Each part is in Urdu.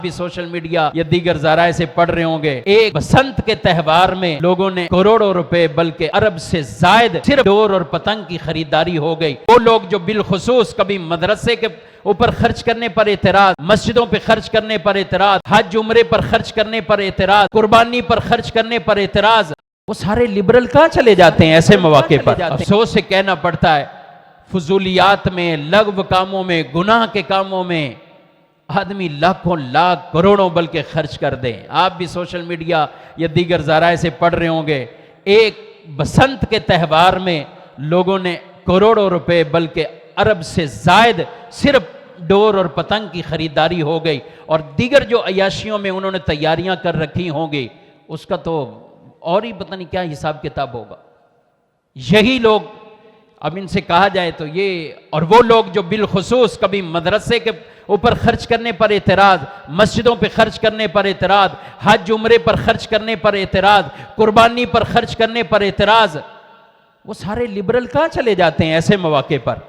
بھی سوشل میڈیا یا دیگر ذرائع سے پڑھ رہے ہوں گے، ایک بسنت کے تہوار میں لوگوں نے کروڑوں روپے بلکہ ارب سے زائد صرف ڈور اور پتنگ کی خریداری ہو گئی۔ وہ لوگ جو بالخصوص کبھی مدرسے کے اوپر خرچ کرنے پر اعتراض، مسجدوں پہ خرچ کرنے پر اعتراض، حج عمرے پر خرچ کرنے پر اعتراض، قربانی پر خرچ کرنے پر اعتراض، وہ سارے لبرل کہاں چلے جاتے ہیں ایسے مواقع پر؟ افسوس سے کہنا پڑتا ہے، فضولیات میں، لغو کاموں میں، گناہ کے کاموں میں آدمی لاکھوں لاکھ کروڑوں بلکہ خرچ کر دیں۔ آپ بھی سوشل میڈیا یا دیگر ذرائع سے پڑھ رہے ہوں گے، ایک بسنت کے تہوار میں لوگوں نے کروڑوں روپے بلکہ ارب سے زائد صرف ڈور اور پتنگ کی خریداری ہو گئی، اور دیگر جو عیاشیوں میں انہوں نے تیاریاں کر رکھی ہوں گی اس کا تو اور ہی پتہ نہیں کیا حساب کتاب ہوگا۔ یہی لوگ اب ان سے کہا جائے تو یہ، اور وہ لوگ جو بالخصوص کبھی مدرسے کے اوپر خرچ کرنے پر اعتراض، مسجدوں پہ خرچ کرنے پر اعتراض، حج عمرے پر خرچ کرنے پر اعتراض، قربانی پر خرچ کرنے پر اعتراض، وہ سارے لبرل کہاں چلے جاتے ہیں ایسے مواقع پر؟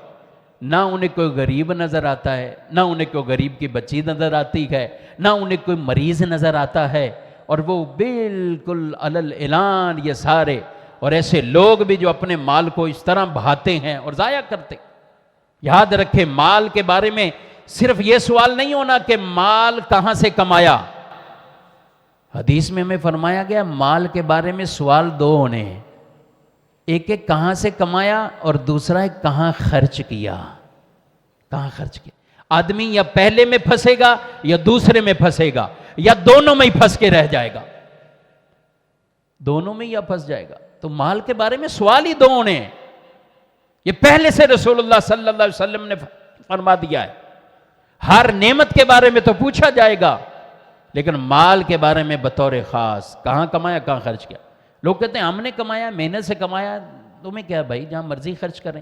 نہ انہیں کوئی غریب نظر آتا ہے، نہ انہیں کوئی غریب کی بچی نظر آتی ہے، نہ انہیں کوئی مریض نظر آتا ہے، اور وہ بالکل علل اعلان یہ سارے، اور ایسے لوگ بھی جو اپنے مال کو اس طرح بہاتے ہیں اور ضائع کرتے۔ یاد رکھیں، مال کے بارے میں صرف یہ سوال نہیں ہونا کہ مال کہاں سے کمایا۔ حدیث میں ہمیں فرمایا گیا مال کے بارے میں سوال دو ہونے ہیں، ایک ایک کہاں سے کمایا اور دوسرا ایک کہاں خرچ کیا۔ کہاں خرچ کیا؟ آدمی یا پہلے میں پھنسے گا یا دوسرے میں پھنسے گا، یا دونوں میں ہی پھنس کے رہ جائے گا، دونوں میں یا پھنس جائے گا۔ تو مال کے بارے میں سوال ہی دو ہونے ہیں، یہ پہلے سے رسول اللہ صلی اللہ علیہ وسلم نے فرما دیا ہے۔ ہر نعمت کے بارے میں تو پوچھا جائے گا، لیکن مال کے بارے میں بطور خاص کہاں کمایا، کہاں خرچ کیا۔ لوگ کہتے ہیں ہم نے کمایا، محنت سے کمایا، تمہیں کیا بھائی، جہاں مرضی خرچ کریں۔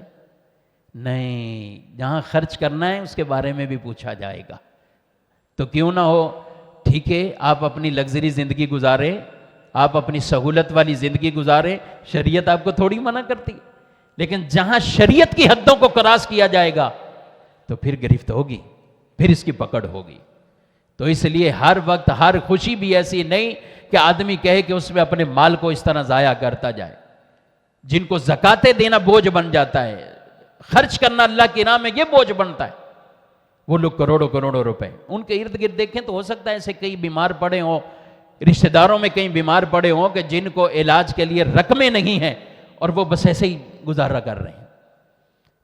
نہیں، جہاں خرچ کرنا ہے اس کے بارے میں بھی پوچھا جائے گا۔ تو کیوں نہ ہو، ٹھیک ہے آپ اپنی لگژری زندگی گزاریں، آپ اپنی سہولت والی زندگی گزاریں، شریعت آپ کو تھوڑی منع کرتی، لیکن جہاں شریعت کی حدوں کو کراس کیا جائے گا تو پھر گرفت ہوگی، پھر اس کی پکڑ ہوگی۔ تو اس لیے ہر وقت ہر خوشی بھی ایسی نہیں کہ آدمی کہے کہ اس میں اپنے مال کو اس طرح ضائع کرتا جائے۔ جن کو زکاتیں دینا بوجھ بن جاتا ہے، خرچ کرنا اللہ کی راہ میں یہ بوجھ بنتا ہے، وہ لوگ کروڑوں کروڑوں روپے ان کے ارد گرد دیکھیں تو ہو سکتا ہے ایسے کئی بیمار پڑے ہوں، رشتہ داروں میں کئی بیمار پڑے ہوں کہ جن کو علاج کے لیے رقمیں نہیں ہیں، اور وہ بس ایسے ہی گزارا کر رہے ہیں،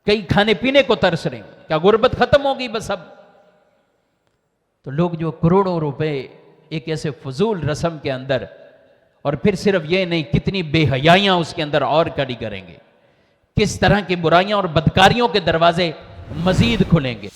کئی کھانے پینے کو ترس رہے ہیں، کیا غربت ختم ہوگی بس اب؟ تو لوگ جو کروڑوں روپے ایک ایسے فضول رسم کے اندر، اور پھر صرف یہ نہیں، کتنی بے حیائیاں اس کے اندر اور کھڑی کریں گے، کس طرح کی برائیاں اور بدکاریوں کے دروازے مزید کھلیں گے۔